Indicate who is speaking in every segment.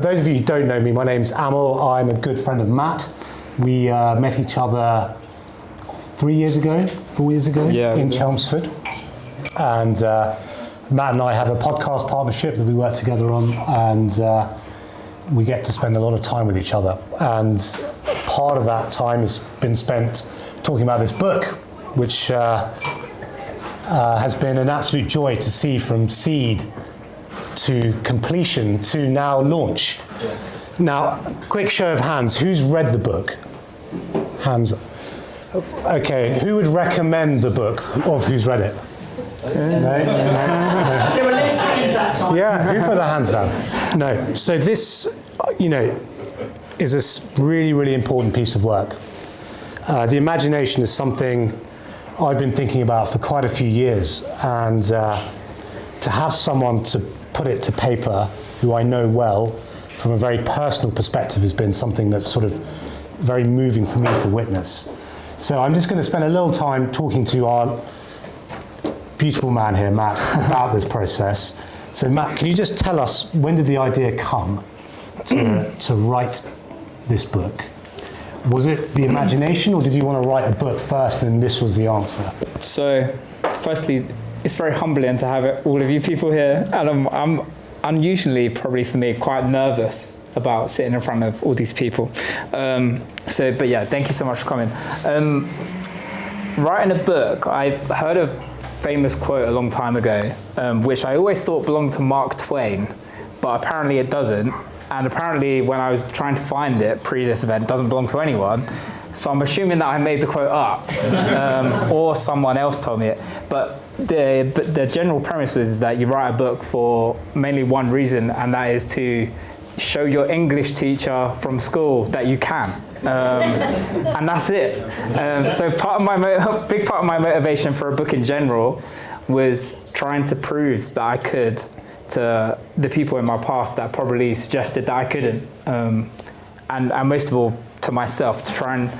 Speaker 1: those of you who don't know me, my name's Amal. I'm a good friend of Matt. We met each other 4 years ago in Chelmsford. And Matt and I have a podcast partnership that we work together on, and we get to spend a lot of time with each other. And part of that time has been spent talking about this book, which has been an absolute joy to see from seed to completion to now launch. Yeah. Now, quick show of hands, who's read the book? Hands. Okay, who would recommend the book of who's read it? No?
Speaker 2: There were less hands that time.
Speaker 1: Yeah, who put their hands down? No. So this, is a really, really important piece of work. The imagination is something I've been thinking about for quite a few years, and to have someone to put it to paper who I know well from a very personal perspective has been something that's sort of very moving for me to witness. So I'm just going to spend a little time talking to our beautiful man here, Matt, about this process. So Matt, can you just tell us, when did the idea come to write this book? Was it the imagination, or did you want to write a book first and this was the answer?
Speaker 3: So, firstly, it's very humbling to have all of you people here, and I'm unusually, probably for me, quite nervous about sitting in front of all these people. But yeah, thank you so much for coming. Writing a book, I heard a famous quote a long time ago, which I always thought belonged to Mark Twain, but apparently it doesn't. And apparently when I was trying to find it pre this event, it doesn't belong to anyone. So I'm assuming that I made the quote up, or someone else told me it. But the general premise is that you write a book for mainly one reason, and that is to show your English teacher from school that you can. And that's it. So big part of my motivation for a book in general was trying to prove that I could to the people in my past that probably suggested that I couldn't. And most of all, to myself, to try and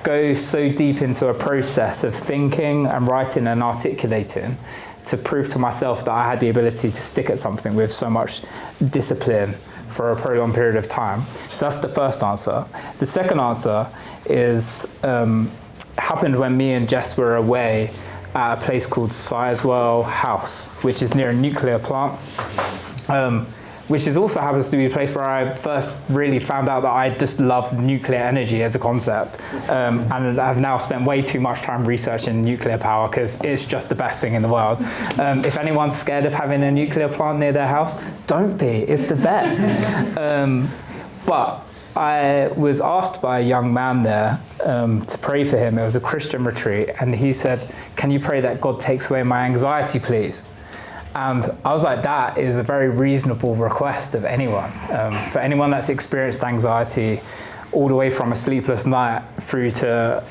Speaker 3: go so deep into a process of thinking and writing and articulating to prove to myself that I had the ability to stick at something with so much discipline for a prolonged period of time. So that's the first answer. The second answer is happened when me and Jess were away at a place called Sizewell House, which is near a nuclear plant. Which also happens to be a place where I first really found out that I just love nuclear energy as a concept. And I've now spent way too much time researching nuclear power because it's just the best thing in the world. If anyone's scared of having a nuclear plant near their house, don't be, it's the best. But I was asked by a young man there to pray for him. It was a Christian retreat, and he said, "Can you pray that God takes away my anxiety, please?" And I was like, that is a very reasonable request of anyone. For anyone that's experienced anxiety, all the way from a sleepless night through to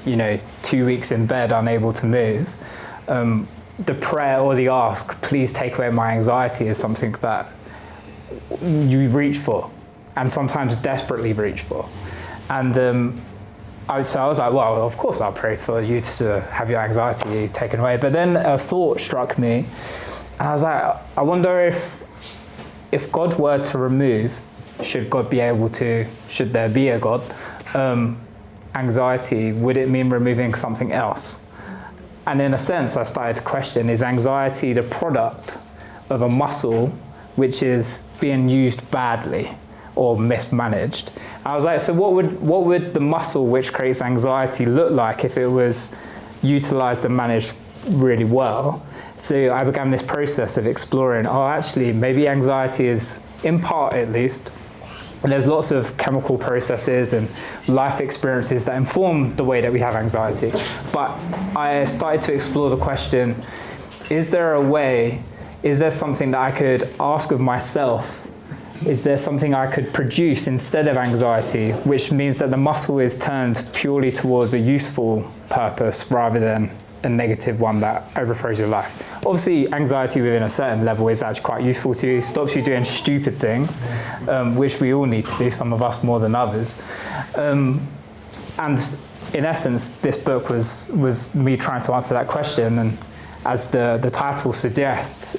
Speaker 3: 2 weeks in bed, unable to move, the prayer or the ask, "Please take away my anxiety," is something that you reach for, and sometimes desperately reach for. And I was like, well, of course I'll pray for you to have your anxiety taken away. But then a thought struck me. And I was like, I wonder if God were to remove, should there be a God, anxiety, would it mean removing something else? And in a sense, I started to question, is anxiety the product of a muscle which is being used badly or mismanaged? I was like, so what would the muscle which creates anxiety look like if it was utilized and managed really well? So I began this process of exploring, actually, maybe anxiety is, in part at least, and there's lots of chemical processes and life experiences that inform the way that we have anxiety. But I started to explore the question, is there something that I could ask of myself? Is there something I could produce instead of anxiety, which means that the muscle is turned purely towards a useful purpose rather than a negative one that overthrows your life? Obviously, anxiety within a certain level is actually quite useful to you, stops you doing stupid things, which we all need to do, some of us more than others. And in essence, this book was me trying to answer that question, and as the title suggests,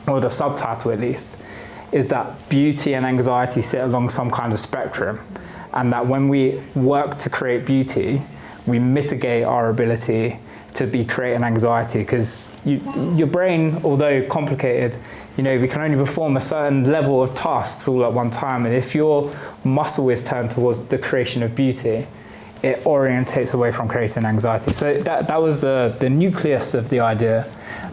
Speaker 3: or the subtitle at least, is that beauty and anxiety sit along some kind of spectrum, and that when we work to create beauty, we mitigate our ability to be creating anxiety, because your brain, although complicated, we can only perform a certain level of tasks all at one time, and if your muscle is turned towards the creation of beauty, it orientates away from creating anxiety. So that was the nucleus of the idea.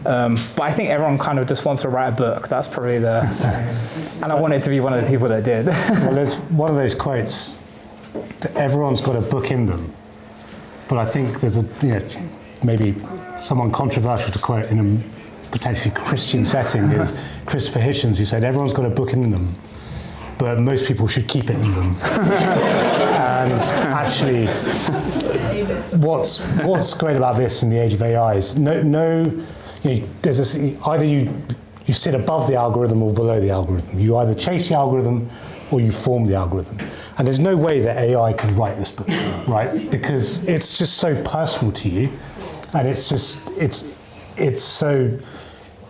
Speaker 3: But I think everyone kind of just wants to write a book. That's probably and I wanted to be one of the people that did.
Speaker 1: Well, there's one of those quotes that everyone's got a book in them, but I think there's maybe someone controversial to quote in a potentially Christian setting is Christopher Hitchens, who said everyone's got a book in them, but most people should keep it in them. And actually, what's great about this in the age of AI is there's this, either you sit above the algorithm or below the algorithm. You either chase the algorithm or you form the algorithm. And there's no way that AI could write this book, right? Because it's just so personal to you, and it's so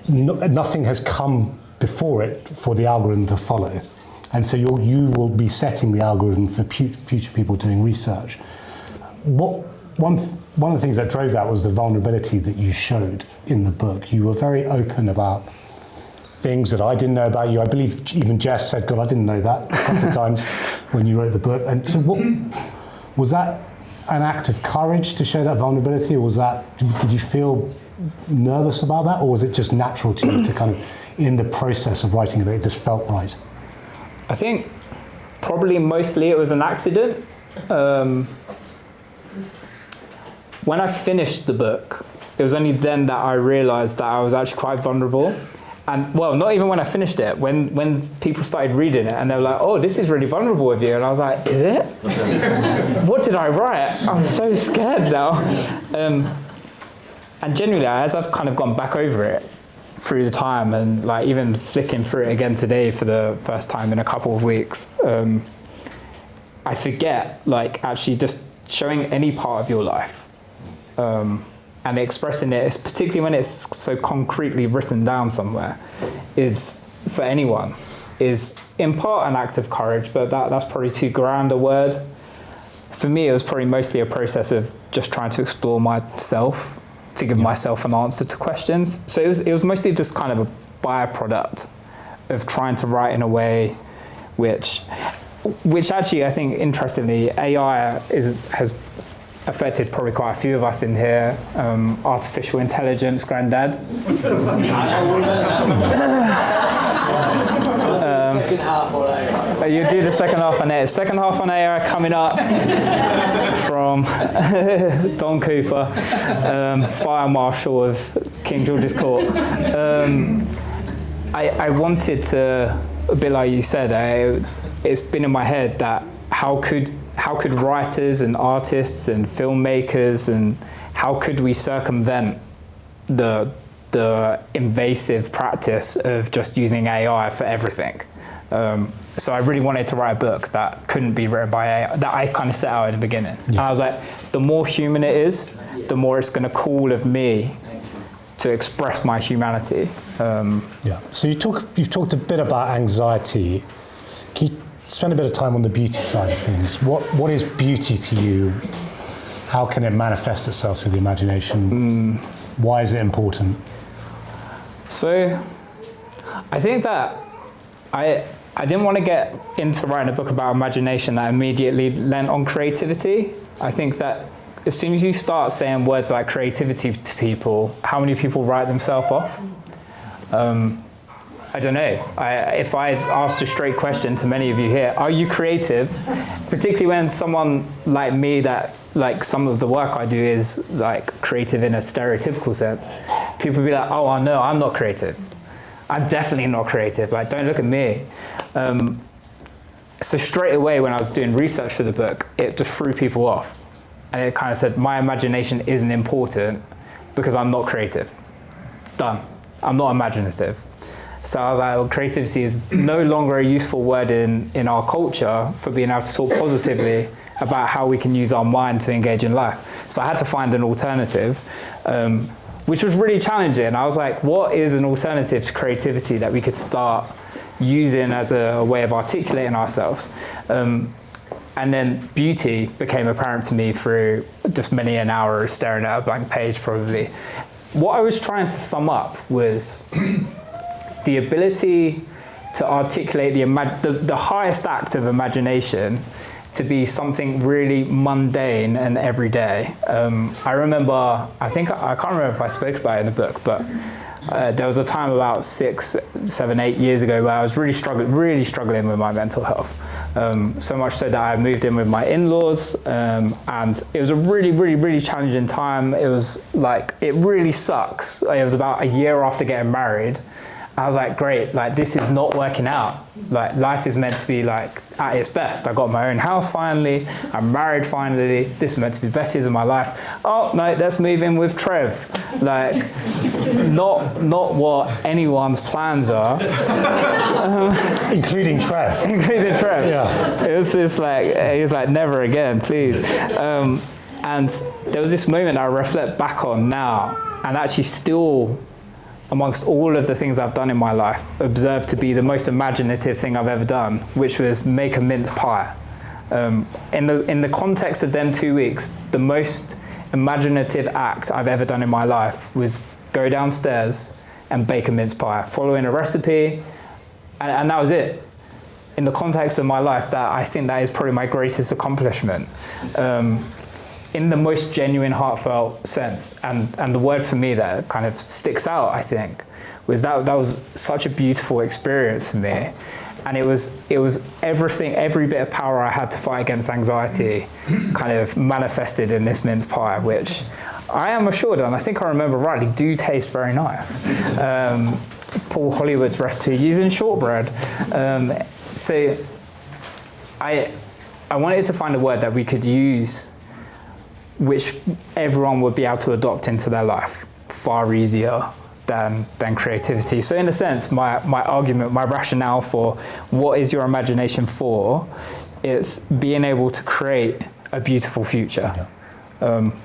Speaker 1: nothing has come before it for the algorithm to follow. And so you will be setting the algorithm for future people doing research. One of the things that drove that was the vulnerability that you showed in the book. You were very open about things that I didn't know about you. I believe even Jess said, God, I didn't know that a couple of times when you wrote the book. And so was that an act of courage to show that vulnerability, or did you feel nervous about that, or was it just natural to you to kind of, in the process of writing it just felt right?
Speaker 3: I think probably mostly it was an accident. When I finished the book, it was only then that I realized that I was actually quite vulnerable. And well, not even when I finished it, when people started reading it and they were like, oh, this is really vulnerable of you. And I was like, is it? What did I write? I'm so scared now. And genuinely, as I've kind of gone back over it through the time, and like even flicking through it again today for the first time in a couple of weeks, I forget like actually just showing any part of your life. And expressing it, particularly when it's so concretely written down somewhere, is for anyone, is in part an act of courage, but that's probably too grand a word. For me, it was probably mostly a process of just trying to explore myself, to give myself an answer to questions. So it was mostly just kind of a byproduct of trying to write in a way which actually I think, interestingly, AI has affected probably quite a few of us in here. Artificial intelligence, granddad. You do the second half on AI. Second half on AI coming up from Don Cooper, Fire Marshal of King George's Court. I wanted to, a bit like you said, it's been in my head that how could writers and artists and filmmakers, and how could we circumvent the invasive practice of just using AI for everything? So I really wanted to write a book that couldn't be written by AI, that I kind of set out in the beginning. Yeah. And I was like, the more human it is, the more it's going to call of me to express my humanity.
Speaker 1: Yeah. So you've talked a bit about anxiety. Can you spend a bit of time on the beauty side of things? What is beauty to you? How can it manifest itself through the imagination? Why is it important?
Speaker 3: So I think that I didn't want to get into writing a book about imagination that immediately lent on creativity. I think that as soon as you start saying words like creativity to people, how many people write themselves off? I don't know. If I asked a straight question to many of you here, are you creative? Particularly when someone like me, that like some of the work I do is like creative in a stereotypical sense, people would be like, oh no, I'm not creative. I'm definitely not creative. Like, don't look at me. So straight away when I was doing research for the book, it just threw people off. And it kind of said, my imagination isn't important because I'm not creative. Done. I'm not imaginative. So I was like, well, creativity is no longer a useful word in our culture for being able to talk positively about how we can use our mind to engage in life. So I had to find an alternative, which was really challenging. I was like, what is an alternative to creativity that we could start using as a way of articulating ourselves. And then beauty became apparent to me through just many an hour of staring at a blank page, probably. What I was trying to sum up was the ability to articulate the highest act of imagination to be something really mundane and everyday. I remember, I can't remember if I spoke about it in the book, but there was a time about 6, 7, 8 years ago where I was really struggling with my mental health. So much so that I moved in with my in-laws, and it was a really challenging time. It was like, it really sucks. It was about a year after getting married. I was like, great, like this is not working out. Like life is meant to be like at its best. I got my own house finally, I'm married finally, this is meant to be the best years of my life. Oh no, let's move in with Trev. Like, not what anyone's plans are.
Speaker 1: Including Trev.
Speaker 3: Including Trev.
Speaker 1: Yeah.
Speaker 3: It was just like, he was like, never again, please. And there was this moment I reflect back on now, and actually still, amongst all of the things I've done in my life, observed to be the most imaginative thing I've ever done, which was make a mince pie. In the context of them 2 weeks, the most imaginative act I've ever done in my life was go downstairs and bake a mince pie, following a recipe, and that was it. In the context of my life, I think that is probably my greatest accomplishment. In the most genuine, heartfelt sense. And the word for me that kind of sticks out, I think, was that was such a beautiful experience for me. And it was everything, every bit of power I had to fight against anxiety kind of manifested in this mince pie, which I am assured, and I think I remember rightly, do taste very nice. Paul Hollywood's recipe using shortbread. So I wanted to find a word that we could use which everyone would be able to adopt into their life far easier than creativity. So in a sense, my argument, my rationale for what is your imagination for, is being able to create a beautiful future. Yeah.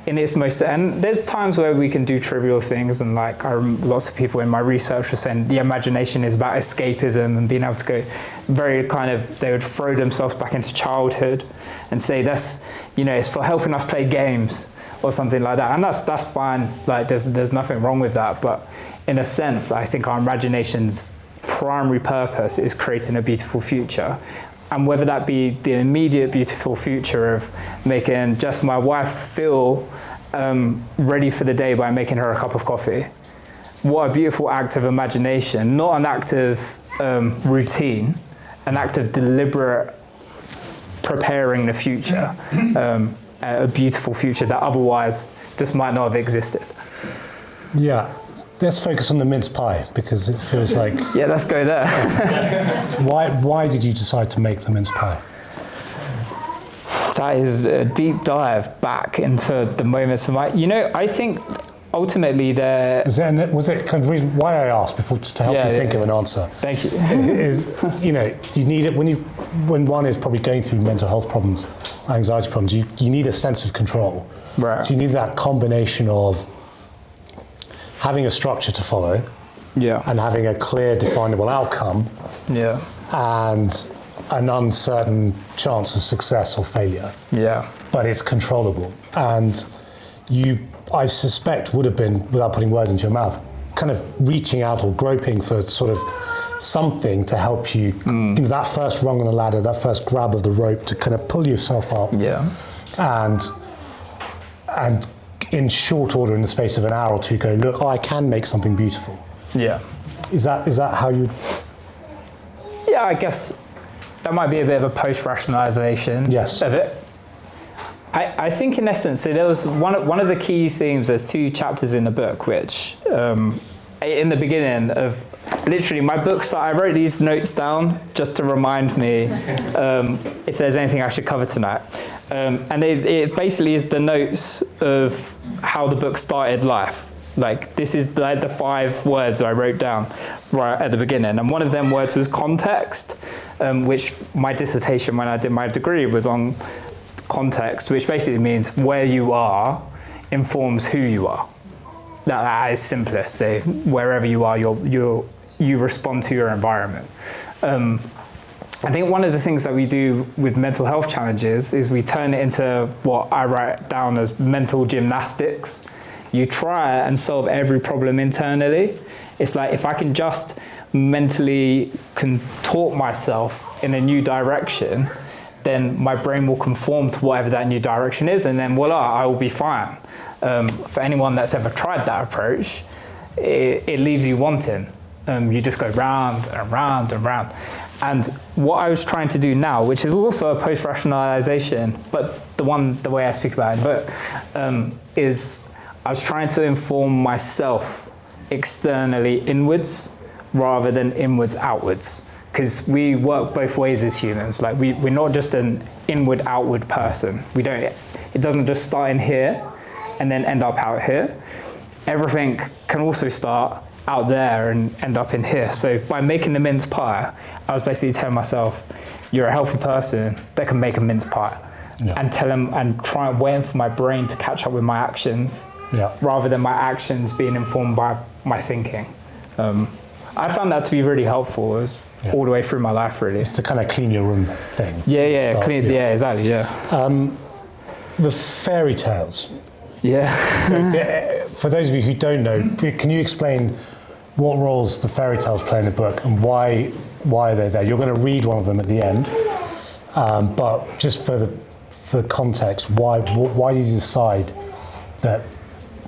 Speaker 3: In its most, and there's times where we can do trivial things, and like lots of people in my research were saying the imagination is about escapism and being able to go very kind of, they would throw themselves back into childhood and say that's, it's for helping us play games or something like that, and that's fine. Like there's nothing wrong with that, but in a sense, I think our imagination's primary purpose is creating a beautiful future. And whether that be the immediate beautiful future of making just my wife feel ready for the day by making her a cup of coffee. What a beautiful act of imagination, not an act of routine, an act of deliberate preparing the future, a beautiful future that otherwise just might not have existed.
Speaker 1: Yeah. Let's focus on the mince pie, because it feels like...
Speaker 3: Yeah, let's go there.
Speaker 1: Why did you decide to make the mince pie?
Speaker 3: That is a deep dive back into the moments of my... I think ultimately there... Was
Speaker 1: it kind of reason why I asked before, just to help you think of an answer?
Speaker 3: Thank you.
Speaker 1: You need it when one is probably going through mental health problems, anxiety problems, you need a sense of control.
Speaker 3: Right.
Speaker 1: So you need that combination of having a structure to follow, and having a clear, definable outcome, and an uncertain chance of success or failure. Yeah. But it's controllable. And I suspect, would have been, without putting words into your mouth, kind of reaching out or groping for sort of something to help you, that first rung on the ladder, that first grab of the rope to kind of pull yourself up. Yeah. And in short order, in the space of an hour or two, go, look, I can make something beautiful. Yeah. Is that how you...
Speaker 3: Yeah, I guess that might be a bit of a post-rationalization of it. I think in essence, so there was one of the key themes, there's 2 chapters in the book, which in the beginning of, literally my books, I wrote these notes down just to remind me if there's anything I should cover tonight. And it basically is the notes of how the book started life. Like, this is like the 5 words I wrote down right at the beginning. And one of them words was context, which my dissertation when I did my degree was on context, which basically means where you are informs who you are. That is simplest. So wherever you are, you respond to your environment. I think one of the things that we do with mental health challenges is we turn it into what I write down as mental gymnastics. You try and solve every problem internally. It's like if I can just mentally contort myself in a new direction, then my brain will conform to whatever that new direction is, and then voila, I will be fine. For anyone that's ever tried that approach, it leaves you wanting. You just go round and round and round. And what I was trying to do now, which is also a post-rationalization, but the way I speak about it, is I was trying to inform myself externally inwards rather than inwards outwards. Because we work both ways as humans. Like we're not just an inward outward person. It doesn't just start in here and then end up out here. Everything can also start out there and end up in here. So by making the mince pie, I was basically telling myself, you're a healthy person that can make a mince pie. Yeah. And try and waiting for my brain to catch up with my actions, rather than my actions being informed by my thinking. I found that to be really helpful all the way through my life, really.
Speaker 1: It's to kind of clean your room thing.
Speaker 3: Exactly.
Speaker 1: The fairy tales.
Speaker 3: Yeah.
Speaker 1: So, for those of you who don't know, can you explain what roles the fairy tales play in the book and why are they there? You're going to read one of them at the end, but just for context, why did you decide that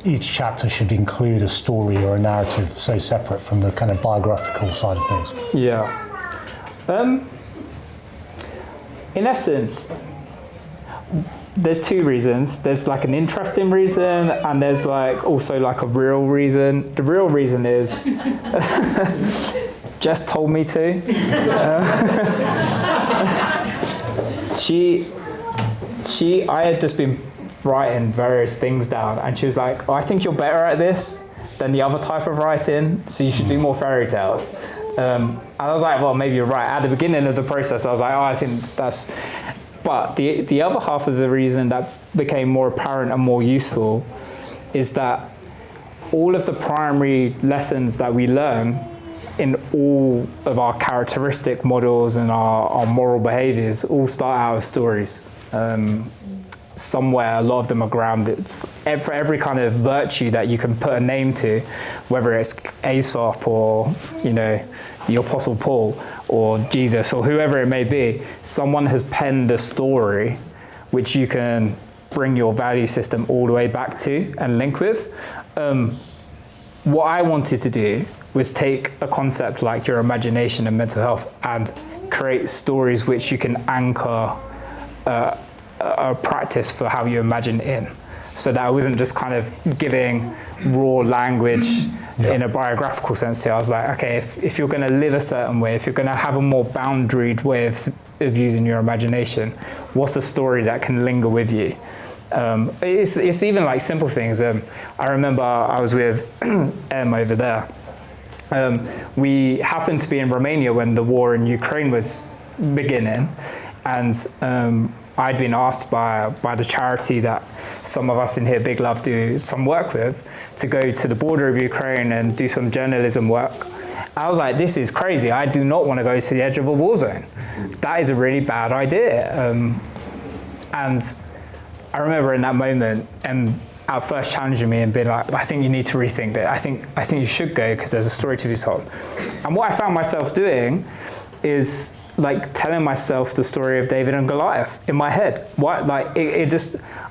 Speaker 1: each chapter should include a story or a narrative so separate from the kind of biographical side of things?
Speaker 3: Yeah. In essence, there's two reasons. There's like an interesting reason, and there's like also like a real reason. The real reason is Jess told me to. I had just been writing various things down, and she was like, I think you're better at this than the other type of writing, so you should do more fairy tales. And I was like, well, maybe you're right. At the beginning of the process, I was like, I think that's... But the other half of the reason that became more apparent and more useful is that all of the primary lessons that we learn in all of our characteristic models and our moral behaviors all start out as stories. Somewhere, a lot of them are grounded. For every kind of virtue that you can put a name to, whether it's Aesop or, the Apostle Paul or Jesus or whoever it may be, someone has penned a story which you can bring your value system all the way back to and link with. What I wanted to do was take a concept like your imagination and mental health and create stories which you can anchor a practice for how you imagine in. So that I wasn't just kind of giving raw language in a biographical sense here. I was like, okay, if you're going to live a certain way, if you're going to have a more boundaried way of using your imagination, what's a story that can linger with you? It's even like simple things. I remember I was with Em over there. We happened to be in Romania when the war in Ukraine was beginning, and I'd been asked by the charity that some of us in here, Big Love, do some work with, to go to the border of Ukraine and do some journalism work. I was like, this is crazy. I do not want to go to the edge of a war zone. That is a really bad idea. And I remember in that moment, at first challenging me and being like, I think you need to rethink that. I think you should go because there's a story to be told. And what I found myself doing is like telling myself the story of David and Goliath in my head.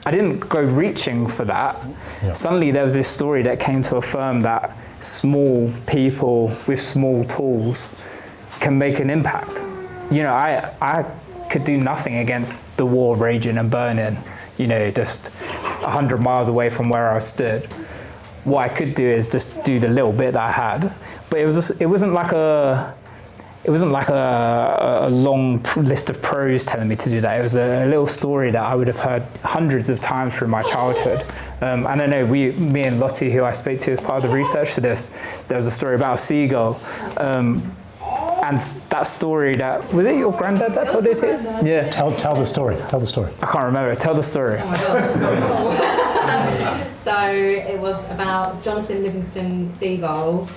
Speaker 3: I didn't go reaching for that. Yeah. Suddenly there was this story that came to affirm that small people with small tools can make an impact. I could do nothing against the war raging and burning, just 100 miles away from where I stood. What I could do is just do the little bit that I had. But it wasn't like a long list of pros telling me to do that. It was a little story that I would have heard hundreds of times through my childhood. And I know me and Lottie, who I spoke to as part of the research for this, there was a story about a seagull. And that story was it your granddad that told it to you? Yeah.
Speaker 1: Tell the story. Tell the story.
Speaker 3: I can't remember. Tell the story.
Speaker 4: Oh my God. So it was about Jonathan Livingston Seagull.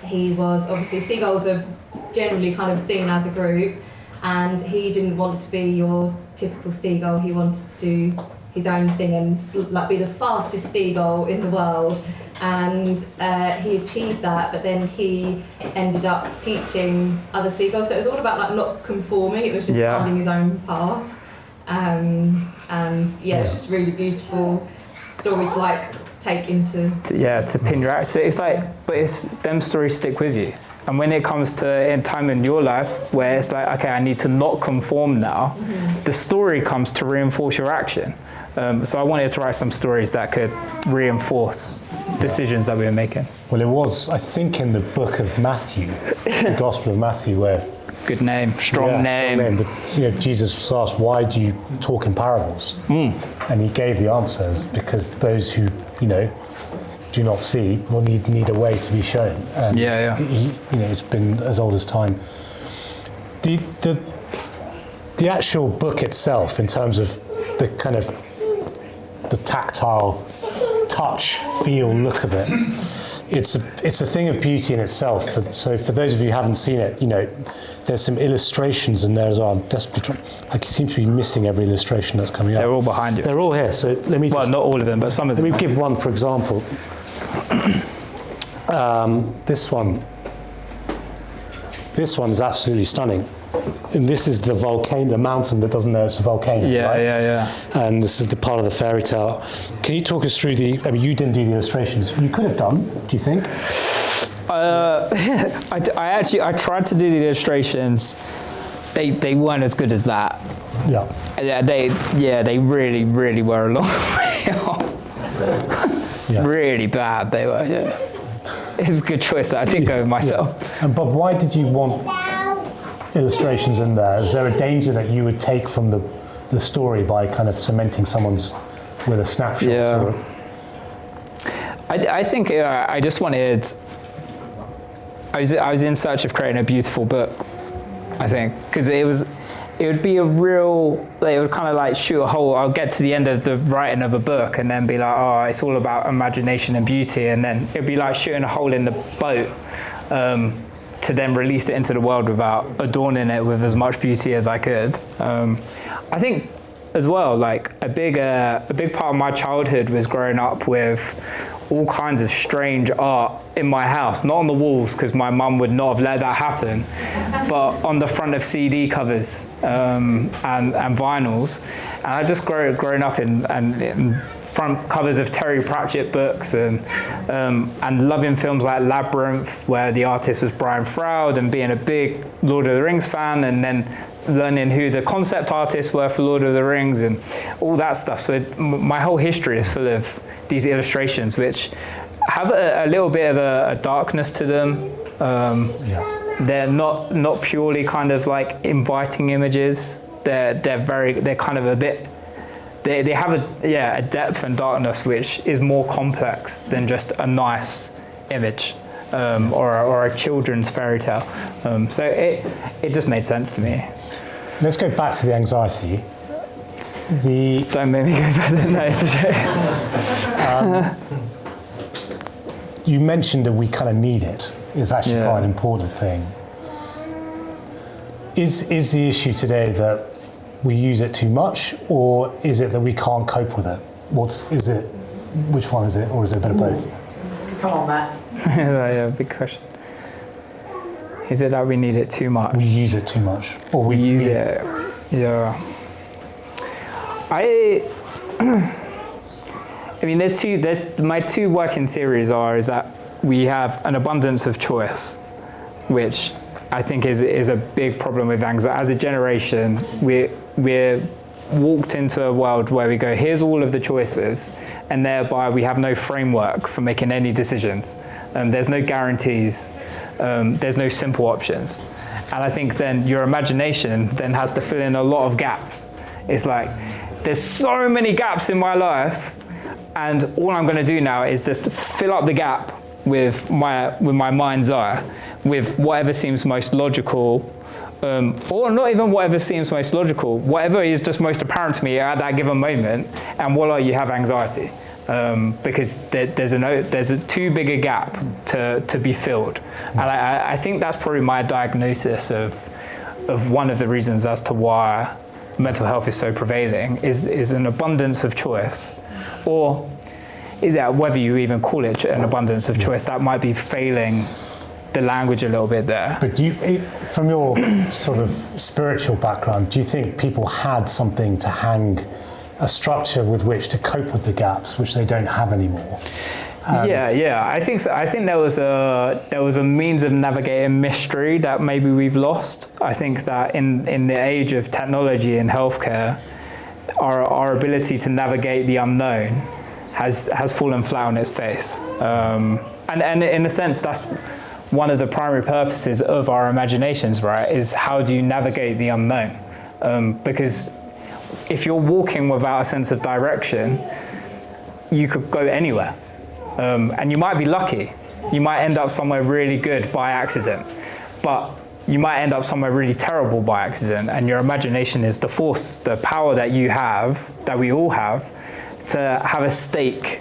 Speaker 4: He was obviously, seagulls are generally kind of seen as a group, and he didn't want to be your typical seagull. He wanted to do his own thing and like be the fastest seagull in the world, and he achieved that. But then he ended up teaching other seagulls, so it was all about like not conforming. It was just finding his own path, and it's just really beautiful story to like take into
Speaker 3: to pin your act. So it's like, but it's them stories stick with you. And when it comes to a time in your life where it's like, okay, I need to not conform now, the story comes to reinforce your action. So I wanted to write some stories that could reinforce decisions that we were making.
Speaker 1: Well, it was, I think, in the book of Matthew, the Gospel of Matthew, where
Speaker 3: good name, strong name.
Speaker 1: But Jesus was asked, "Why do you talk in parables?" And he gave the answers, because those who do not see will need a way to be shown. And it's been as old as time. The actual book itself, in terms of the kind of the tactile touch, feel, look of it, it's a thing of beauty in itself. So for those of you who haven't seen it, there's some illustrations in there as well. I'm desperately trying. I seem to be missing every illustration that's coming up.
Speaker 3: They're all behind you.
Speaker 1: They're all here. So let me.
Speaker 3: Well, not all of them, but some of them.
Speaker 1: Let me give one, for example. This one is absolutely stunning. And this is the volcano, the mountain that doesn't know it's a volcano, right?
Speaker 3: Yeah.
Speaker 1: And this is the part of the fairy tale. Can you talk us through you didn't do the illustrations. You could have done, do you think?
Speaker 3: I tried to do the illustrations. They weren't as good as that.
Speaker 1: Yeah.
Speaker 3: They really, really were a long way off. Really bad they were, It was a good choice that I didn't go with myself.
Speaker 1: Yeah. And Bob, why did you want illustrations in there? Is there a danger that you would take from the story by kind of cementing someone's with a snapshot?
Speaker 3: Yeah. I think I just wanted. I was in search of creating a beautiful book. I think because it would be a real. It would kind of like shoot a hole. I'll get to the end of the writing of a book and then be like, oh, it's all about imagination and beauty, and then it'd be like shooting a hole in the boat. To then release it into the world without adorning it with as much beauty as I could. I think as well, like a big part of my childhood was growing up with all kinds of strange art in my house, not on the walls because my mum would not have let that happen, but on the front of CD covers and vinyls. And I just grown up in front covers of Terry Pratchett books and loving films like Labyrinth, where the artist was Brian Froud, and being a big Lord of the Rings fan, and then learning who the concept artists were for Lord of the Rings and all that stuff. So my whole history is full of these illustrations, which have a little bit of a darkness to them. They're not purely kind of like inviting images. They're kind of a bit. They have a depth and darkness which is more complex than just a nice image or a children's fairy tale. So it just made sense to me.
Speaker 1: Let's go back to the anxiety.
Speaker 3: Don't make me go back to the
Speaker 1: You mentioned that we kind of need it. It's actually quite an important thing. Is the issue today that we use it too much, or is it that we can't cope with it? Which one is it, or is it a bit of both?
Speaker 2: Come on, Matt.
Speaker 3: Yeah, big question. Is it that we need it too much?
Speaker 1: We use it too much, or we
Speaker 3: use it. Yeah. I mean, there's my two working theories is that we have an abundance of choice, which I think is a big problem with anxiety. As a generation, we're walked into a world where we go, here's all of the choices, and thereby we have no framework for making any decisions. There's no guarantees. There's no simple options. And I think then your imagination then has to fill in a lot of gaps. It's like, there's so many gaps in my life, and all I'm going to do now is just fill up the gap with my mind's eye, with whatever seems most logical, or not even whatever seems most logical, whatever is just most apparent to me at that given moment, and voila, you have anxiety. because there's a too big a gap to be filled. And I think that's probably my diagnosis of one of the reasons as to why mental health is so prevailing is an abundance of choice, or is it, whether you even call it an abundance of choice, that might be failing the language a little bit there.
Speaker 1: But from your sort of spiritual background, do you think people had something to hang a structure with which to cope with the gaps, which they don't have anymore?
Speaker 3: Yeah. I think so. I think there was a means of navigating mystery that maybe we've lost. I think that in the age of technology and healthcare, our ability to navigate the unknown has fallen flat on its face. And in a sense, that's one of the primary purposes of our imaginations, right? Is how do you navigate the unknown? Because if you're walking without a sense of direction, you could go anywhere. And you might be lucky. You might end up somewhere really good by accident, but you might end up somewhere really terrible by accident. And your imagination is the force, the power that you have, that we all have, to have a stake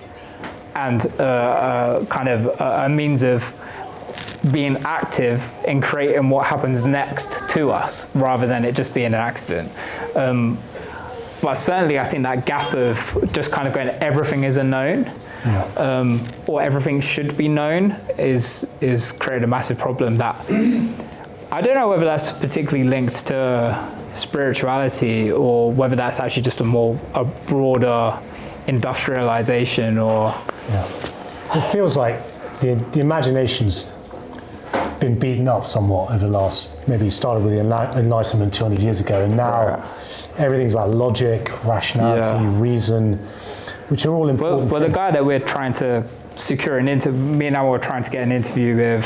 Speaker 3: and kind of a means of being active in creating what happens next to us, rather than it just being an accident. But certainly I think that gap of just kind of going, everything is unknown, or everything should be known, is created a massive problem that I don't know whether that's particularly linked to spirituality, or whether that's actually just a broader industrialization, or...
Speaker 1: It feels like the imagination's been beaten up somewhat over the last, maybe started with the Enlightenment 200 years ago, and now everything's about logic, rationality, reason, which are all important.
Speaker 3: Well, the guy that we're trying to secure an interview, me and I were trying to get an interview with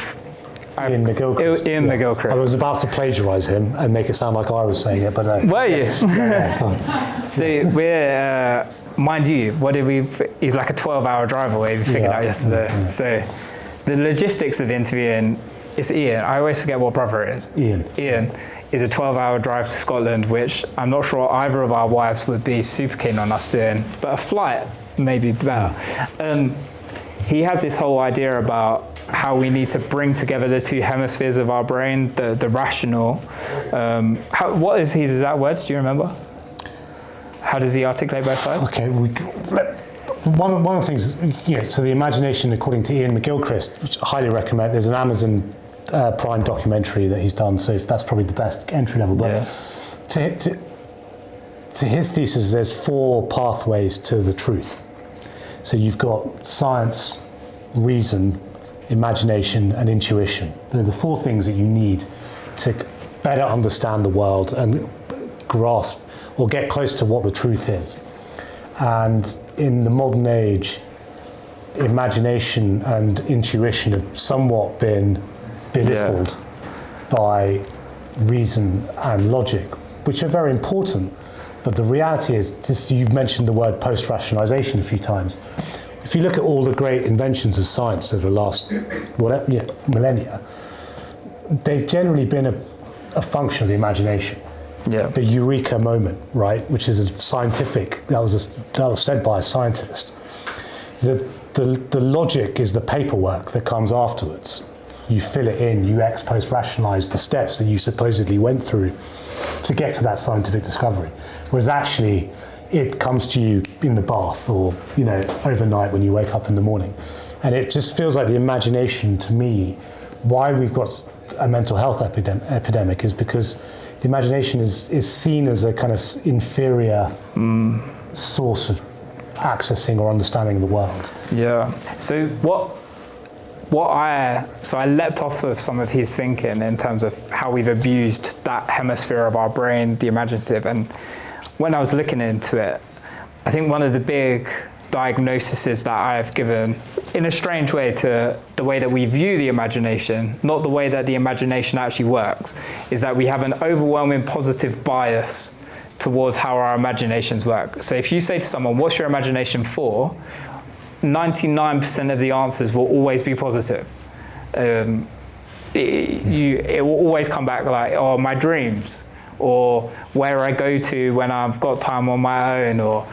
Speaker 1: Ian McGilchrist.
Speaker 3: Ian McGilchrist.
Speaker 1: I was about to plagiarise him and make it sound like I was saying it, but no.
Speaker 3: Were you? So we're, mind you, he's like a 12-hour drive away, we figured out yesterday. Yeah. So the logistics of interviewing, it's Ian. I always forget what brother it is. Ian is a 12-hour drive to Scotland, which I'm not sure either of our wives would be super keen on us doing, but a flight may be better. He has this whole idea about how we need to bring together the two hemispheres of our brain, the rational. What is his exact words? Do you remember? How does he articulate both sides?
Speaker 1: Okay, one of the things, so the imagination, according to Ian McGilchrist, which I highly recommend, there's an Amazon Prime documentary that he's done, so that's probably the best entry level. But to his thesis, there's 4 pathways to the truth. So you've got science, reason, imagination, and intuition. They're the 4 things that you need to better understand the world and grasp or get close to what the truth is. And in the modern age, imagination and intuition have somewhat been belittled by reason and logic, which are very important. But the reality is, you've mentioned the word post-rationalization a few times. If you look at all the great inventions of science over the last millennia, they've generally been a function of the imagination. The eureka moment, right, which is a scientific, that was said by a scientist. The logic is the paperwork that comes afterwards. You fill it in, you ex post rationalize the steps that you supposedly went through to get to that scientific discovery. Whereas actually, it comes to you in the bath, or overnight when you wake up in the morning. And it just feels like the imagination, to me, why we've got a mental health epidemic is because the imagination is seen as a kind of inferior source of accessing or understanding the world. Yeah.
Speaker 3: So I leapt off of some of his thinking in terms of how we've abused that hemisphere of our brain, the imaginative. And when I was looking into it, I think one of the big diagnoses that I have given, in a strange way, to the way that we view the imagination, not the way that the imagination actually works, is that we have an overwhelming positive bias towards how our imaginations work. So if you say to someone, what's your imagination for? 99% of the answers will always be positive. It will always come back like, oh, my dreams, or where I go to when I've got time on my own, or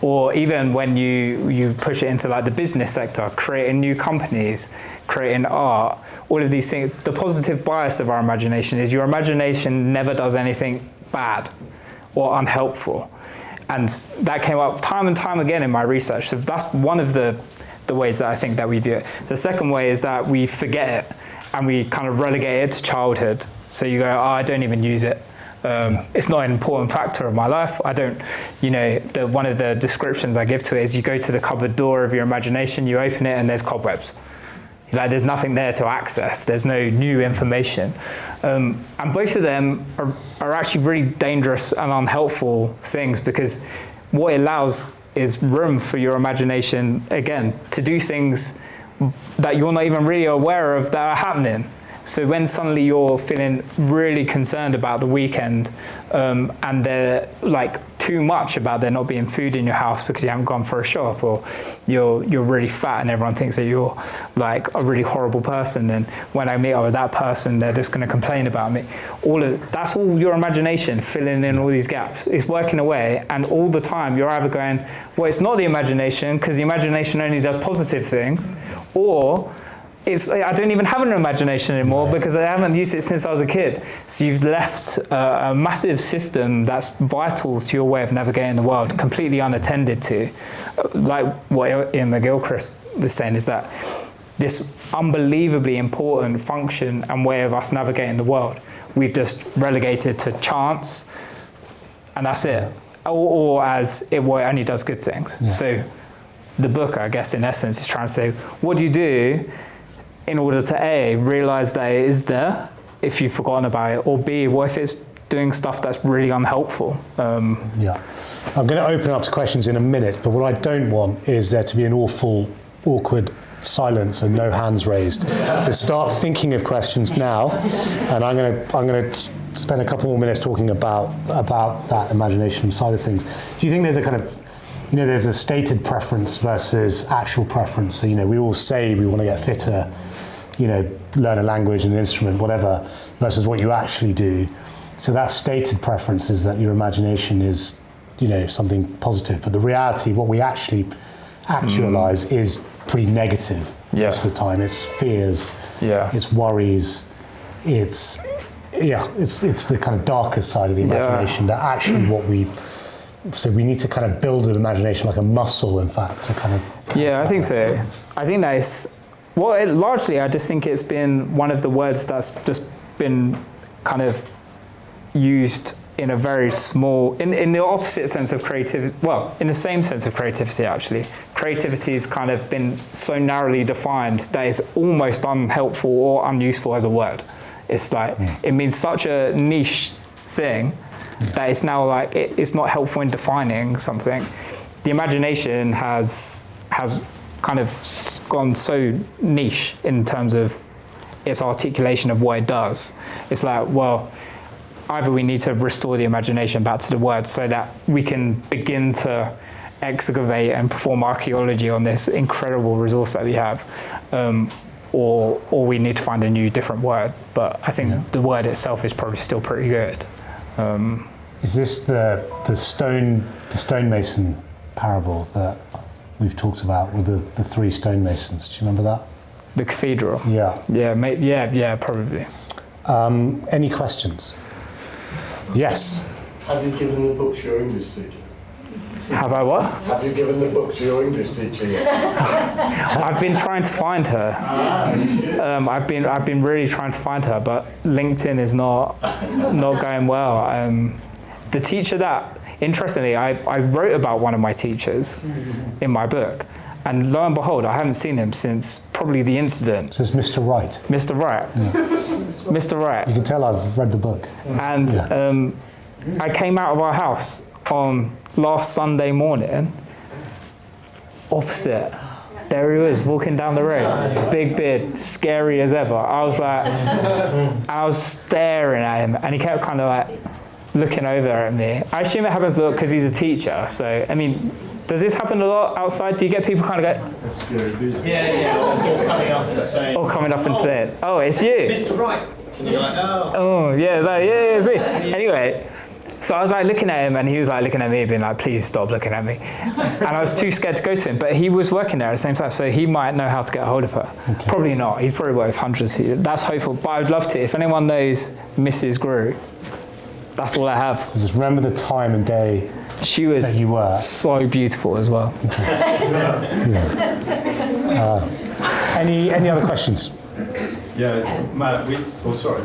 Speaker 3: or even when you push it into like the business sector, creating new companies, creating art, all of these things, the positive bias of our imagination is your imagination never does anything bad or unhelpful. And that came up time and time again in my research. So that's one of the ways that I think that we view it. The second way is that we forget it and we kind of relegate it to childhood. So you go, oh, I don't even use it. It's not an important factor of my life. I don't, one of the descriptions I give to it is you go to the cupboard door of your imagination, you open it and there's cobwebs. Like there's nothing there to access. There's no new information. And both of them are actually really dangerous and unhelpful things, because what it allows is room for your imagination, again, to do things that you're not even really aware of that are happening. So when suddenly you're feeling really concerned about the weekend, and they're like too much about there not being food in your house because you haven't gone for a shop, or you're really fat and everyone thinks that you're like a really horrible person, and when I meet up with that person, they're just going to complain about me. That's all your imagination filling in all these gaps. It's working away, and all the time you're either going, well, it's not the imagination because the imagination only does positive things, or I don't even have an imagination anymore because I haven't used it since I was a kid. So you've left a massive system that's vital to your way of navigating the world completely unattended to. Like what Ian McGilchrist was saying, is that this unbelievably important function and way of us navigating the world, we've just relegated to chance, and that's it. Or as it only does good things. Yeah. So the book, I guess, in essence, is trying to say, what do you do in order to A, realize that it is there if you've forgotten about it, or B, what if it's doing stuff that's really unhelpful?
Speaker 1: Yeah. I'm going to open up to questions in a minute, but what I don't want is there to be an awkward silence and no hands raised. So start thinking of questions now, and I'm going to spend a couple more minutes talking about that imagination side of things. Do you think there's a kind of, there's a stated preference versus actual preference? So, we all say we want to get fitter, learn a language, an instrument, whatever, versus what you actually do. So that stated preference is that your imagination is, something positive. But the reality, what we actually actualize is pretty negative most of the time. It's fears, it's worries, it's the kind of darker side of the imagination that actually so we need to kind of build an imagination like a muscle, in fact, to kind of...
Speaker 3: Yeah, I think so. I think that is... largely, I just think it's been one of the words that's just been kind of used in a very small... In the opposite sense of creativity... Well, in the same sense of creativity, actually. Creativity has kind of been so narrowly defined that it's almost unhelpful or unuseful as a word. It's like, it means such a niche thing that it's now like, it's not helpful in defining something. The imagination has kind of gone so niche in terms of its articulation of what it does. It's like, well, either we need to restore the imagination back to the word so that we can begin to excavate and perform archaeology on this incredible resource that we have, or we need to find a new, different word. But I think the word itself is probably still pretty good.
Speaker 1: Is this the stonemason parable that we've talked about with the three stonemasons? Do you remember that?
Speaker 3: The cathedral.
Speaker 1: Yeah.
Speaker 3: Yeah, probably.
Speaker 1: Any questions? Yes.
Speaker 5: Have you given the book to your English teacher?
Speaker 3: Have I what?
Speaker 5: Have you given the book to your English teacher yet?
Speaker 3: I've been trying to find her. I've been really trying to find her, but LinkedIn is not going well. The teacher that, interestingly, I wrote about one of my teachers in my book, and lo and behold, I haven't seen him since probably the incident.
Speaker 1: So it's Mr. Wright.
Speaker 3: Mr. Wright. Yeah. Mr. Wright.
Speaker 1: You can tell I've read the book.
Speaker 3: And I came out of our house on last Sunday morning, opposite. There he was, walking down the road, big beard, scary as ever. I was staring at him, and he kept kind of like looking over at me. I assume it happens a lot because he's a teacher. So, I mean, does this happen a lot outside? Do you get people kind of go...
Speaker 5: That's scary.
Speaker 2: Yeah. Or coming up and saying...
Speaker 3: Or coming up and saying, oh, it's you.
Speaker 2: Mr. Wright. And you're like,
Speaker 3: Oh, yeah, it's me. Anyway, So I was like looking at him, and he was like looking at me, being like, please stop looking at me. And I was too scared to go to him, but he was working there at the same time, so he might know how to get a hold of her.
Speaker 1: Okay.
Speaker 3: Probably not. He's probably worked with hundreds. That's hopeful, but I would love to. If anyone knows Mrs. Grew, that's all I have.
Speaker 1: So just remember the time and day
Speaker 3: She was
Speaker 1: that you were.
Speaker 3: so beautiful as well.
Speaker 1: Any other questions?
Speaker 5: Yeah, Matt, sorry.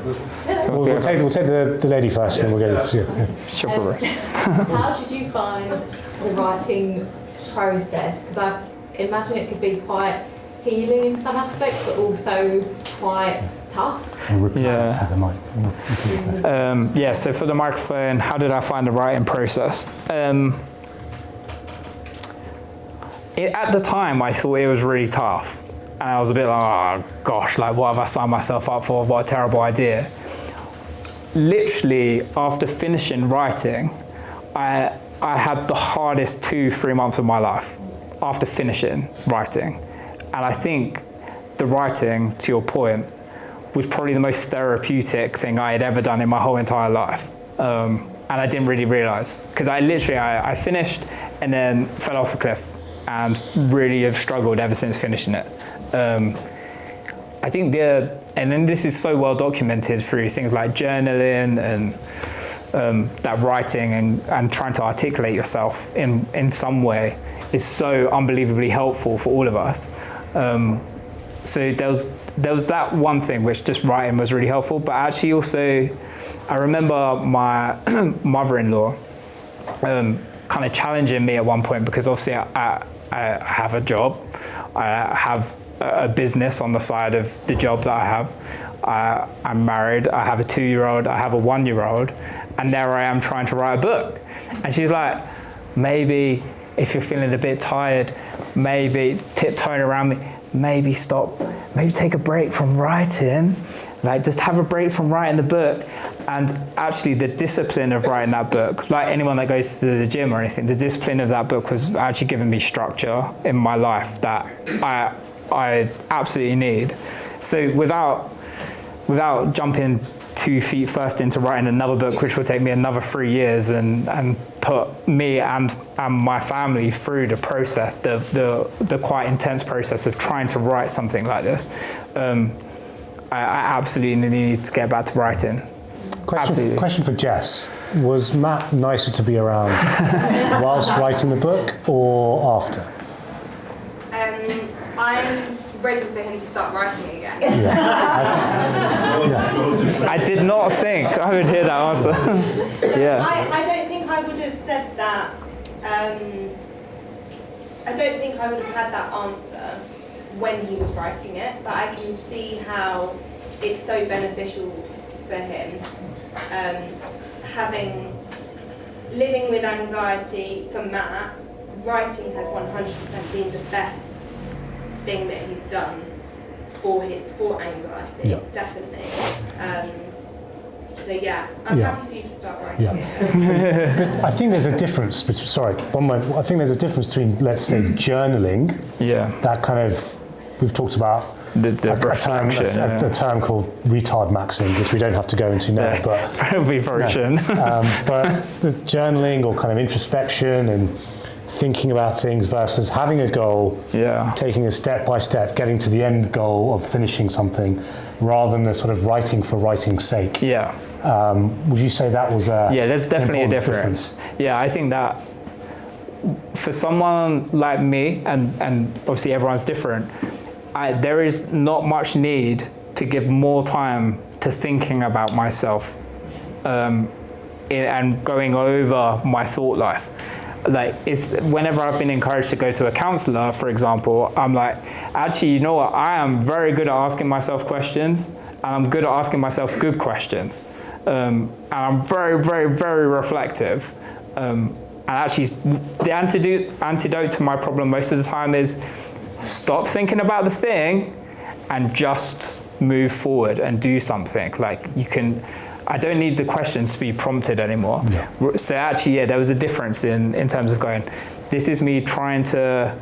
Speaker 1: We'll take the lady first, and we'll go. Yeah.
Speaker 3: Sure.
Speaker 4: How did you find the writing process? Because I imagine it could be quite healing in some aspects, but also quite tough.
Speaker 1: I'll repeat
Speaker 3: Yeah.
Speaker 1: it for the mic.
Speaker 3: Yeah, so for the microphone, how did I find the writing process? At the time, I thought it was really tough. And I was a bit like, oh gosh, like what have I signed myself up for? What a terrible idea. Literally, after finishing writing, I had the hardest 2-3 months of my life after finishing writing. And I think the writing, to your point, was probably the most therapeutic thing I had ever done in my whole entire life. And I didn't really realize, because I finished and then fell off a cliff and really have struggled ever since finishing it. I think and then this is so well documented through things like journaling and that writing and trying to articulate yourself in some way is so unbelievably helpful for all of us. So there was that one thing which just writing was really helpful, but actually also I remember my mother-in-law kind of challenging me at one point, because obviously I have a job, I have a business on the side of the job that I have. I'm married, I have a 2-year-old, I have a 1-year-old, and there I am trying to write a book. And she's like, maybe if you're feeling a bit tired, maybe tiptoeing around me, maybe stop, maybe take a break from writing, like just have a break from writing the book. And actually the discipline of writing that book, like anyone that goes to the gym or anything, the discipline of that book was actually giving me structure in my life that I absolutely need. So without jumping 2 feet first into writing another book, which will take me another 3 years and put me and my family through the process, the quite intense process of trying to write something like this, I absolutely need to get back to writing.
Speaker 1: Question for Jess. Was Matt nicer to be around whilst writing the book or after?
Speaker 6: I'm ready for him to start writing again.
Speaker 3: I did not think I would hear that answer. Yeah.
Speaker 6: I don't think I would have said that. I don't think I would have had that answer when he was writing it, but I can see how it's so beneficial for him. Living with anxiety for Matt, writing has 100% been the best thing that he's done for anxiety,
Speaker 1: Yeah.
Speaker 6: definitely. So yeah, I'm happy for you to start writing.
Speaker 1: Yeah. But I think there's a difference between, I think there's a difference between, let's say, journaling,
Speaker 3: Yeah.
Speaker 1: that kind of, we've talked about
Speaker 3: The
Speaker 1: a
Speaker 3: reflection. Yeah.
Speaker 1: term called retard maxing, which we don't have to go into now, but
Speaker 3: we probably shouldn't.
Speaker 1: but the journaling or kind of introspection and thinking about things versus having a goal,
Speaker 3: Yeah.
Speaker 1: taking it step by step, getting to the end goal of finishing something, rather than the sort of writing for writing's sake.
Speaker 3: Yeah.
Speaker 1: Would you say that was a
Speaker 3: Yeah, there's definitely a
Speaker 1: important
Speaker 3: difference. Yeah, I think that for someone like me, and obviously everyone's different, there is not much need to give more time to thinking about myself and going over my thought life. Like, it's whenever I've been encouraged to go to a counselor, for example, I'm like, actually, you know what? I am very good at asking myself questions, and I'm good at asking myself good questions. And I'm very, very, very reflective. And actually, the antidote to my problem most of the time is stop thinking about the thing and just move forward and do something. Like, I don't need the questions to be prompted anymore. Yeah. So actually, yeah, there was a difference in terms of going, this is me trying to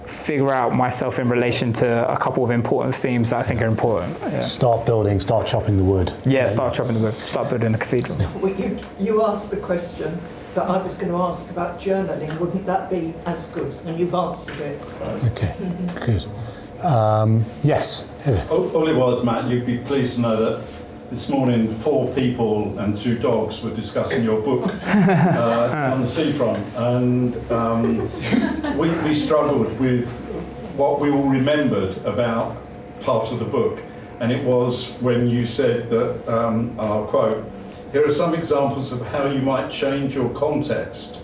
Speaker 3: figure out myself in relation to a couple of important themes that I think are important. Yeah,
Speaker 1: Start building, start chopping the wood.
Speaker 3: start chopping the wood, start building a cathedral.
Speaker 7: Well, you asked the question that I was going to ask about journaling. Wouldn't that be as good? And you've answered it.
Speaker 1: Okay, good. Yes.
Speaker 5: All it was, Matt, you'd be pleased to know that this morning 4 people and 2 dogs were discussing your book on the seafront, and we struggled with what we all remembered about parts of the book, and it was when you said that, and I'll quote, "Here are some examples of how you might change your context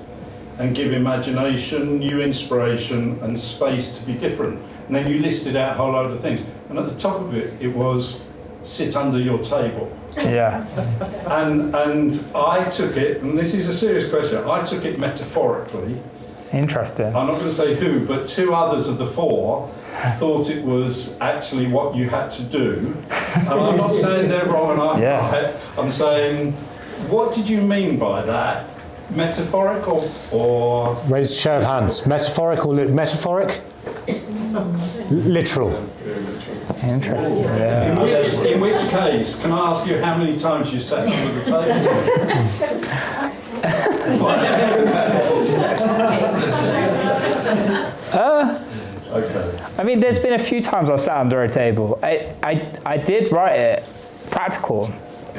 Speaker 5: and give imagination, new inspiration and space to be different." And then you listed out a whole load of things, and at the top of it, it was sit under your table.
Speaker 3: Yeah.
Speaker 5: And I took it, and this is a serious question, I took it metaphorically.
Speaker 3: Interesting.
Speaker 5: I'm not going to say who, but 2 others of the 4 thought it was actually what you had to do. And I'm not saying they're wrong and I'm right. I'm saying, what did you mean by that? Metaphorical or?
Speaker 1: Raised show of hands. Metaphorical, metaphoric? Literal.
Speaker 3: Interesting. Yeah.
Speaker 5: In which case, can I ask you how many times you sat under the table? Okay.
Speaker 3: I mean, there's been a few times I've sat under a table. I did write it practical.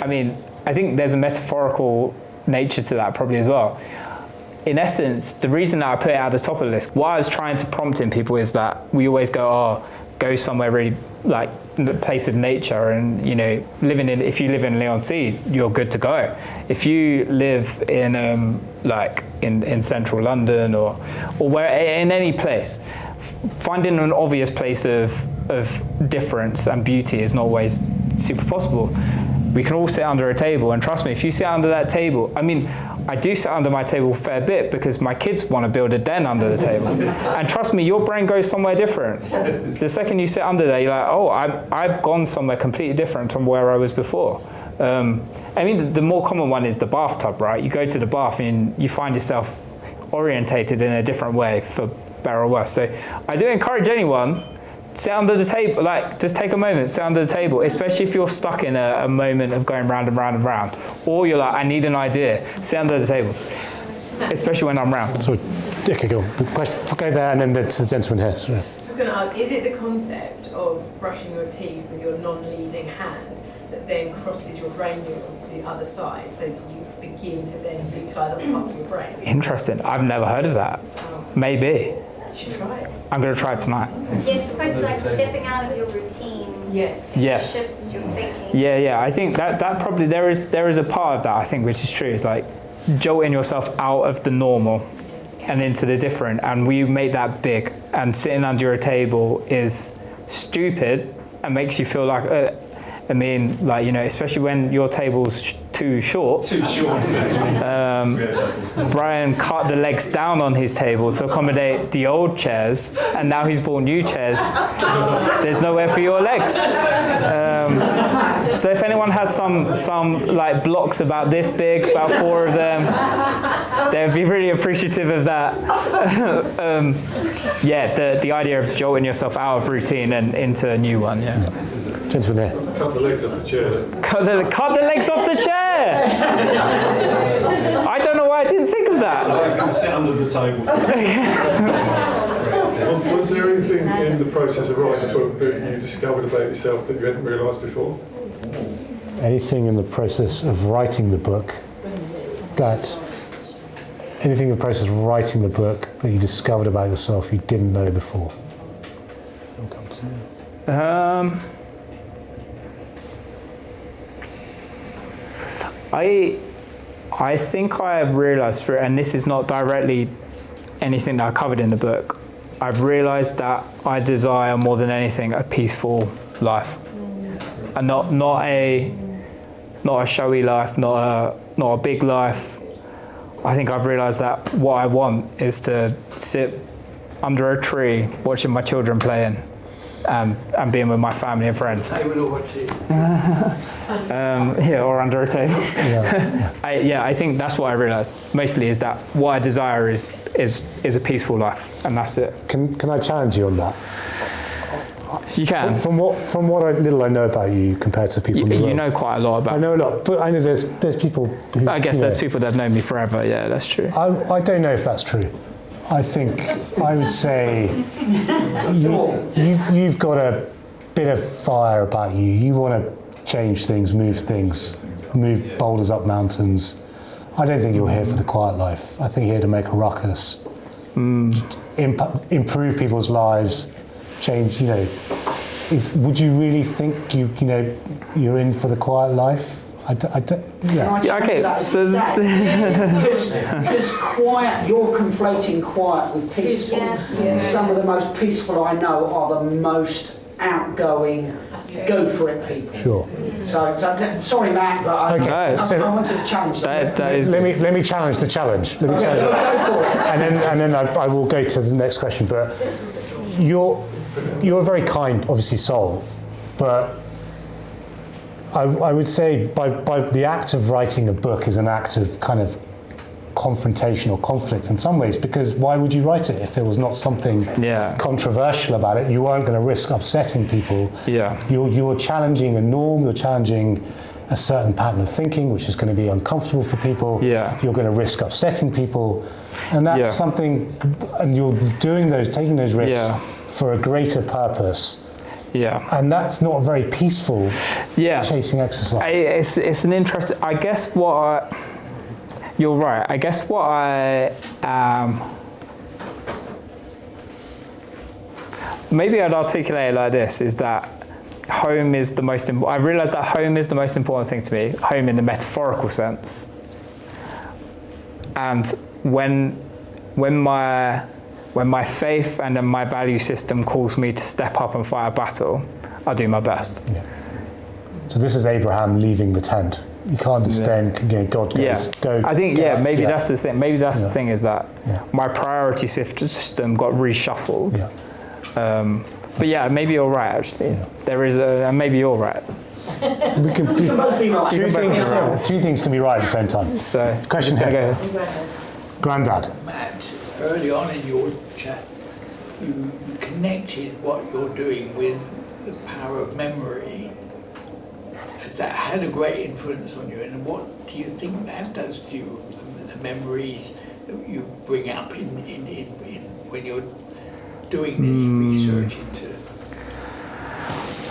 Speaker 3: I mean, I think there's a metaphorical nature to that probably as well. In essence, the reason that I put it at the top of the list, what I was trying to prompt in people is that we always go, go somewhere really like the place of nature, and if you live in Leigh-on-Sea, you're good to go. If you live in in central London or where in any place, finding an obvious place of difference and beauty is not always super possible. We can all sit under a table, and trust me, if you sit under that table, I mean, I do sit under my table a fair bit because my kids want to build a den under the table. And trust me, your brain goes somewhere different. The second you sit under there, you're like, oh, I've gone somewhere completely different from where I was before. I mean, the more common one is the bathtub, right? You go to the bath and you find yourself orientated in a different way, for better or worse. So I do encourage anyone, sit under the table, just take a moment, sit under the table, especially if you're stuck in a moment of going round and round and round. Or you're like, I need an idea, sit under the table, especially when I'm round.
Speaker 1: So, okay, go on. The question, go there, and then there's the gentleman here. Sorry.
Speaker 8: I was going to ask, is it the concept of brushing your teeth with your non-leading hand that then crosses your brain neurons to the other side, so that you begin to then utilise other parts of your brain?
Speaker 3: Interesting. I've never heard of that. Maybe.
Speaker 8: You should try it.
Speaker 3: I'm going to try it tonight.
Speaker 9: Yeah, it's supposed to stepping out of your routine.
Speaker 3: Yes.
Speaker 9: Shifts your thinking.
Speaker 3: Yeah. I think that probably there is a part of that, I think, which is true. It's like jolting yourself out of the normal and into the different, and we make that big. And sitting under a table is stupid and makes you feel like, especially when your table's too short. Brian cut the legs down on his table to accommodate the old chairs, and now he's bought new chairs. There's nowhere for your legs. So if anyone has some blocks about this big, about 4 of them, they'd be really appreciative of that. The idea of jolting yourself out of routine and into a new one. Yeah.
Speaker 1: Gentleman there.
Speaker 10: Cut the legs off the chair.
Speaker 3: Cut the legs off the chair. I don't know why I didn't think of that.
Speaker 5: I can sit under the table.
Speaker 10: Was there anything in the process of writing the book that you discovered about yourself that you hadn't realised before?
Speaker 1: Anything in the process of writing the book that you discovered about yourself you didn't know before?
Speaker 3: I think I have realised through, and this is not directly anything that I covered in the book, I've realised that I desire more than anything a peaceful life, and not a showy life, not a big life. I think I've realised that what I want is to sit under a tree watching my children playing, and being with my family and friends.
Speaker 11: Table or tea?
Speaker 3: Yeah, or under a table. I think that's what I realised mostly is that what I desire is a peaceful life, and that's it.
Speaker 1: Can I challenge you on that?
Speaker 3: You can.
Speaker 1: From what little I know about you compared to people in the
Speaker 3: You
Speaker 1: world.
Speaker 3: know quite a lot about.
Speaker 1: I know a lot, but I know there's people who,
Speaker 3: I guess there's people that have known me forever. Yeah, that's true.
Speaker 1: I don't know if that's true. I think I would say you've got a bit of fire about you. You want to change things, move boulders up mountains. I don't think you're here for the quiet life. I think you're here to make a ruckus, improve people's lives, change. Would you really think you're in for the quiet life?
Speaker 3: Okay, so
Speaker 11: because quiet, you're conflating quiet with peaceful. Some of the most peaceful I know are the most outgoing, go for it people.
Speaker 1: Sure.
Speaker 11: So sorry, Matt, but I wanted to challenge that.
Speaker 1: Let me challenge the challenge. Let me challenge it. And then I will go to the next question. But you're a very kind, obviously, soul, but I would say by the act of writing a book is an act of kind of confrontation or conflict in some ways, because why would you write it if there was not something controversial about it? You weren't going to risk upsetting people. You're challenging a norm, you're challenging a certain pattern of thinking, which is going to be uncomfortable for people. You're going to risk upsetting people. And that's something, and you're taking those risks for a greater purpose. And that's not a very peaceful chasing exercise.
Speaker 3: It's an interesting, I guess you're right. I guess what maybe I'd articulate it like this, is that home is the most important. I realised that home is the most important thing to me, home in the metaphorical sense. And when my faith and then my value system calls me to step up and fight a battle, I do my best.
Speaker 1: So this is Abraham leaving the tent. You can't just then, God goes, go.
Speaker 3: I think, maybe that's the thing. Maybe that's the thing, is that my priority system got reshuffled. But maybe you're right, actually. There is and maybe you're right.
Speaker 11: We can both be right.
Speaker 1: Two things can be right at the same time.
Speaker 3: So,
Speaker 1: question here.
Speaker 11: Grandad. Matt, early on in your chat, you connected what you're doing with the power of memory. Has that had a great influence on you? And what do you think that does to you, the memories that you bring up in when you're doing this research into?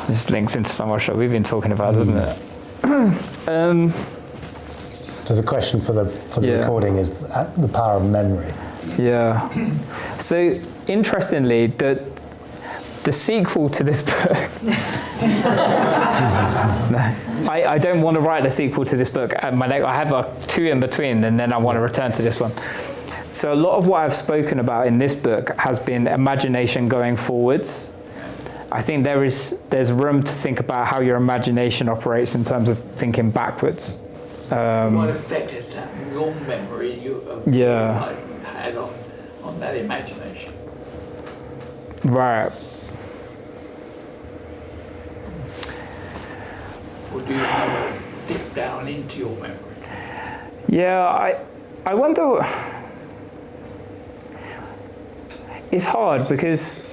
Speaker 3: This links into so much that we've been talking about, doesn't it?
Speaker 1: So the question for the recording is the power of memory.
Speaker 3: So interestingly, the sequel to this book. I don't want to write the sequel to this book. I have two in between, and then I want to return to this one. So a lot of what I've spoken about in this book has been imagination going forwards. I think there's room to think about how your imagination operates in terms of thinking backwards.
Speaker 11: What effect has that your memory had on that imagination?
Speaker 3: Right.
Speaker 11: Or do you have a dip down into your memory?
Speaker 3: I wonder. It's hard because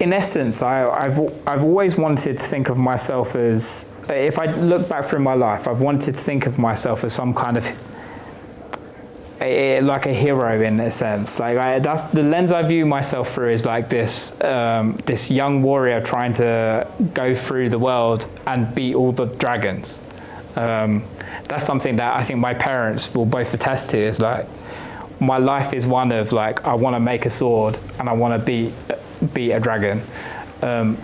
Speaker 3: in essence, I've always wanted to think of myself as, if I look back through my life, I've wanted to think of myself as some kind of like a hero in a sense. Like that's the lens I view myself through, is like this young warrior trying to go through the world and beat all the dragons. That's something that I think my parents will both attest to. Is like my life is one of like, I want to make a sword and I want to beat a dragon. And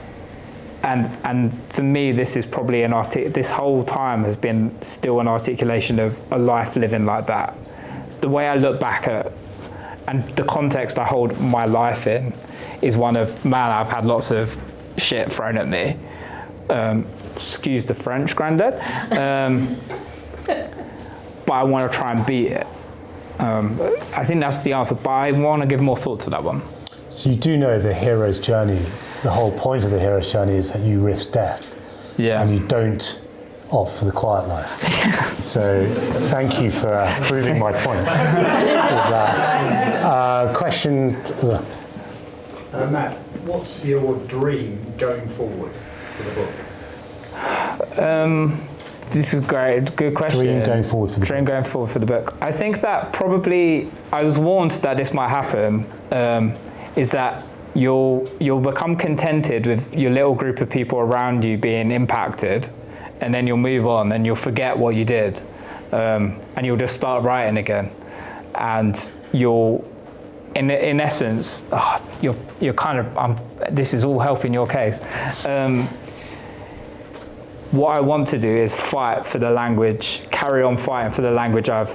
Speaker 3: for me, this is probably this whole time has been still an articulation of a life living like that. The way I look back at, and the context I hold my life in, is one of, man, I've had lots of shit thrown at me. Excuse the French, Grandad. But I want to try and beat it. I think that's the answer, but I want to give more thought to that one.
Speaker 1: So you do know the hero's journey the whole point of the hero's journey is that you risk death, and you don't opt for the quiet life. So thank you for proving my point with that. Question.
Speaker 12: Matt, what's your dream going forward for the book?
Speaker 3: This is great. Good question.
Speaker 1: Dream going forward for the
Speaker 3: Dream
Speaker 1: book.
Speaker 3: going forward for the book. I think that probably, I was warned that this might happen, is that you'll become contented with your little group of people around you being impacted, and then you'll move on and you'll forget what you did, and you'll just start writing again, and you'll, in essence, you're kind of, this is all helping your case. What I want to do is fight for the language, carry on fighting for the language I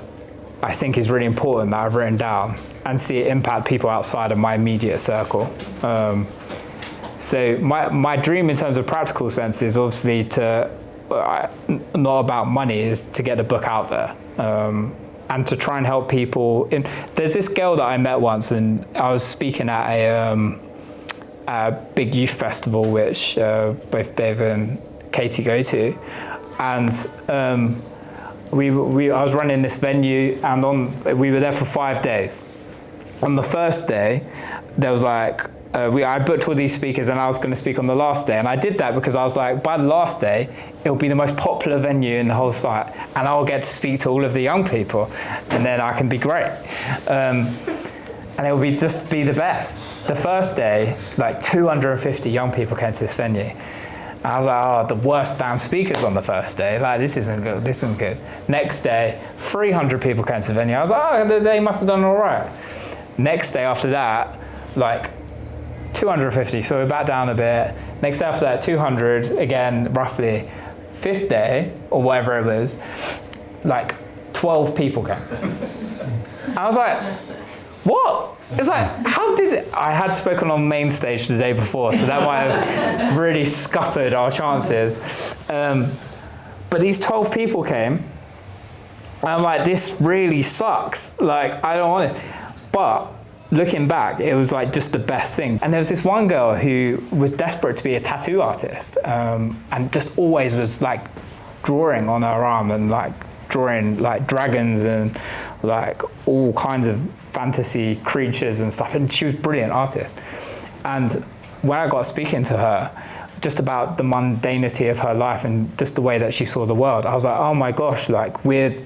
Speaker 3: think is really important that I've written down, and see it impact people outside of my immediate circle. So my dream in terms of practical sense is obviously not about money, is to get the book out there. And to try and help people. There's this girl that I met once, and I was speaking at a big youth festival, which both Dave and Katie go to, and I was running this venue, and we were there for 5 days. On the first day, there was like, I booked all these speakers, and I was going to speak on the last day, and I did that because I was like, by the last day, it'll be the most popular venue in the whole site, and I'll get to speak to all of the young people, and then I can be great. And it will just be the best. The first day, like 250 young people came to this venue. And I was like, oh, the worst damn speakers on the first day. Like, this isn't good, this isn't good. Next day, 300 people came to the venue. I was like, oh, they must have done all right. Next day after that, like 250, so we're back down a bit. Next day after that, 200, again, roughly. Fifth day, or whatever it was, like 12 people came. I was like, what? It's like, how did it? I had spoken on main stage the day before, so that might have really scuppered our chances. But these 12 people came, and I'm like, this really sucks. Like, I don't want it. But looking back, it was like just the best thing. And there was this one girl who was desperate to be a tattoo artist, and just always was like drawing on her arm and like drawing like dragons and like all kinds of fantasy creatures and stuff. And she was a brilliant artist. And when I got speaking to her just about the mundanity of her life and just the way that she saw the world, I was like, oh my gosh, like we're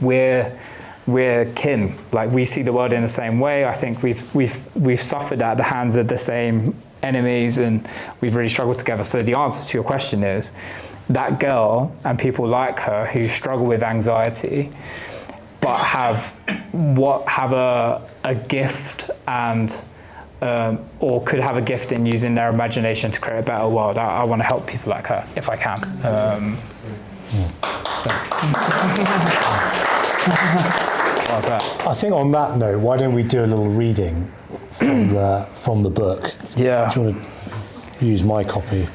Speaker 3: kin. Like, we see the world in the same way. I think we've suffered at the hands of the same enemies, and we've really struggled together. So the answer to your question is that girl and people like her who struggle with anxiety, but have a gift and or could have a gift in using their imagination to create a better world. I want to help people like her if I can.
Speaker 1: I think on that note, why don't we do a little reading from the book?
Speaker 3: Yeah.
Speaker 1: Do you want to use my copy?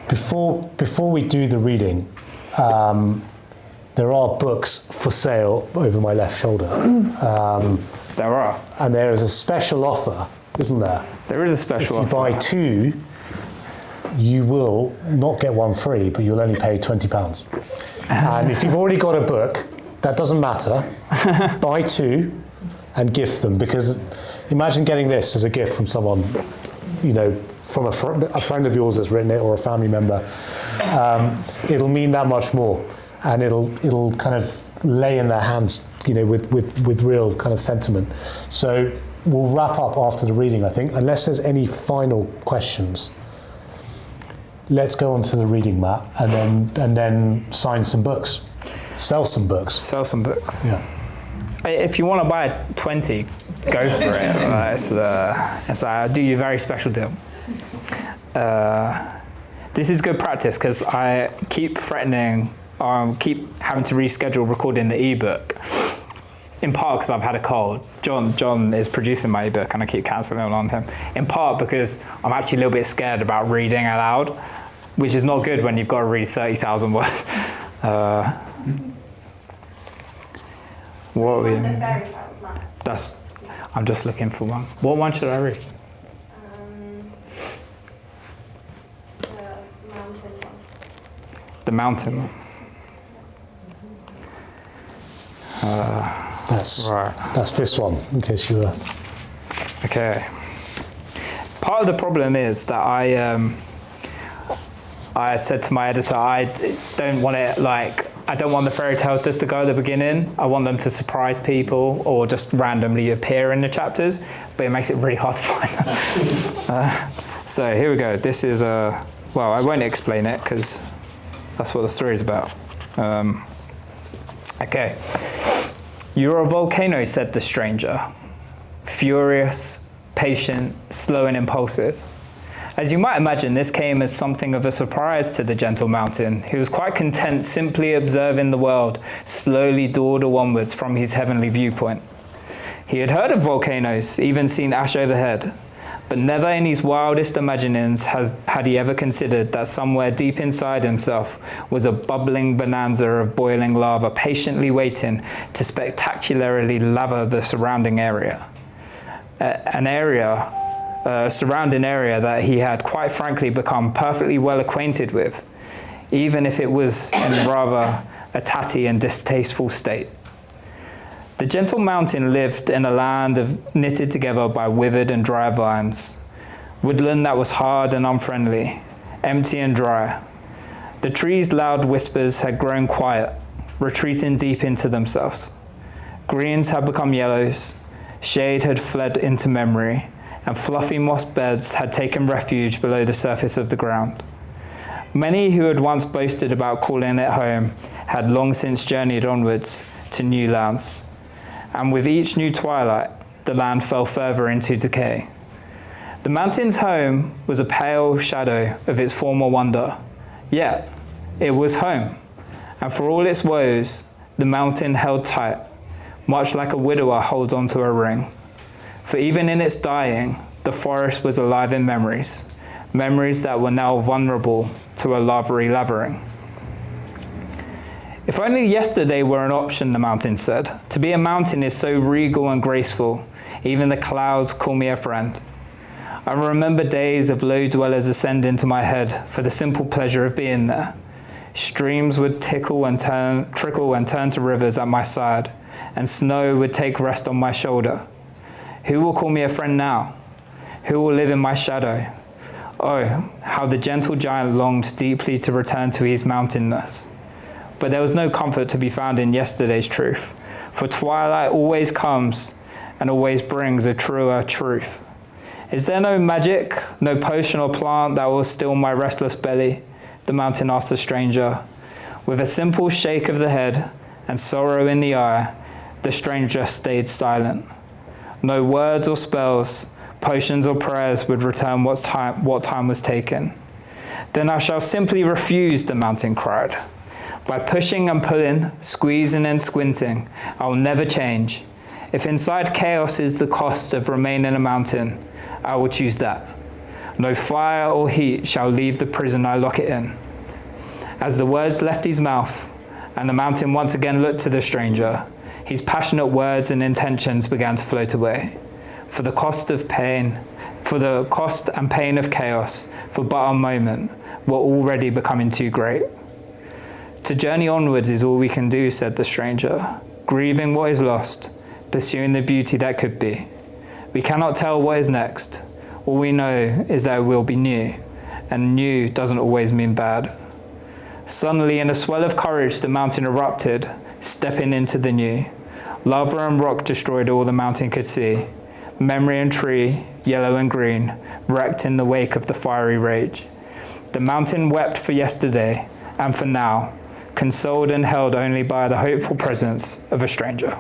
Speaker 1: Before we do the reading, there are books for sale over my left shoulder.
Speaker 3: There are.
Speaker 1: And there is a special offer, isn't there?
Speaker 3: There is a special offer.
Speaker 1: If you buy two, you will not get one free, but you'll only pay £20. And if you've already got a book, that doesn't matter. Buy two and gift them, because imagine getting this as a gift from someone, you know, from a friend of yours that's written it, or a family member. It'll mean that much more, and it'll kind of lay in their hands, you know, with real kind of sentiment. So we'll wrap up after the reading, I think, unless there's any final questions. Let's go on to the reading, Matt, and then sign some books. Sell some books.
Speaker 3: Sell some books.
Speaker 1: Yeah.
Speaker 3: If you want to buy 20, go for it. It's I'll do you a very special deal. This is good practice because I keep threatening, keep having to reschedule recording the ebook. In part because I've had a cold. John is producing my ebook and I keep cancelling on him. In part because I'm actually a little bit scared about reading aloud, which is not good when you've got to read 30,000 words. What are we?
Speaker 6: The fairy tales, Matt.
Speaker 3: I'm just looking for one. What one should I read? the mountain.
Speaker 1: That's this one, in case you were...
Speaker 3: Okay. Part of the problem is that I said to my editor, I don't want the fairy tales just to go at the beginning. I want them to surprise people or just randomly appear in the chapters, but it makes it really hard to find them. So here we go. This is well, I won't explain it because that's what the story is about. Okay. "You're a volcano," said the stranger. "Furious, patient, slow and impulsive." As you might imagine, this came as something of a surprise to the gentle mountain, who was quite content simply observing the world slowly dawdle onwards from his heavenly viewpoint. He had heard of volcanoes, even seen ash overhead, but never in his wildest imaginings had he ever considered that somewhere deep inside himself was a bubbling bonanza of boiling lava patiently waiting to spectacularly lava the surrounding area. A surrounding area that he had quite frankly become perfectly well acquainted with, even if it was in rather a tatty and distasteful state. The gentle mountain lived in a land knitted together by withered and dry vines, woodland that was hard and unfriendly, empty and dry. The trees' loud whispers had grown quiet, retreating deep into themselves. Greens had become yellows, shade had fled into memory, and fluffy moss beds had taken refuge below the surface of the ground. Many who had once boasted about calling it home had long since journeyed onwards to new lands, and with each new twilight, the land fell further into decay. The mountain's home was a pale shadow of its former wonder, yet it was home, and for all its woes, the mountain held tight, much like a widower holds onto a ring. For even in its dying, the forest was alive in memories, memories that were now vulnerable to a love relavering. "If only yesterday were an option," the mountain said. "To be a mountain is so regal and graceful, even the clouds call me a friend. I remember days of low dwellers ascend into my head for the simple pleasure of being there. Streams would trickle and turn to rivers at my side, and snow would take rest on my shoulder. Who will call me a friend now? Who will live in my shadow? Oh, how the gentle giant longed deeply to return to his mountainness. But there was no comfort to be found in yesterday's truth, for twilight always comes and always brings a truer truth. Is there no magic, no potion or plant that will still my restless belly?" the mountain asked the stranger. With a simple shake of the head and sorrow in the eye, the stranger stayed silent. No words or spells, potions or prayers would return what time was taken. "Then I shall simply refuse," the mountain cried. "By pushing and pulling, squeezing and squinting, I'll never change. If inside chaos is the cost of remaining a mountain, I will choose that. No fire or heat shall leave the prison I lock it in." As the words left his mouth, and the mountain once again looked to the stranger, his passionate words and intentions began to float away. For the cost and pain of chaos, for but a moment, were already becoming too great. "To journey onwards is all we can do," said the stranger, "grieving what is lost, pursuing the beauty that could be. We cannot tell what is next. All we know is that it will be new, and new doesn't always mean bad." Suddenly, in a swell of courage, the mountain erupted, stepping into the new. Lava and rock destroyed all the mountain could see. Memory and tree, yellow and green, wrecked in the wake of the fiery rage. The mountain wept for yesterday and for now, consoled and held only by the hopeful presence of a stranger.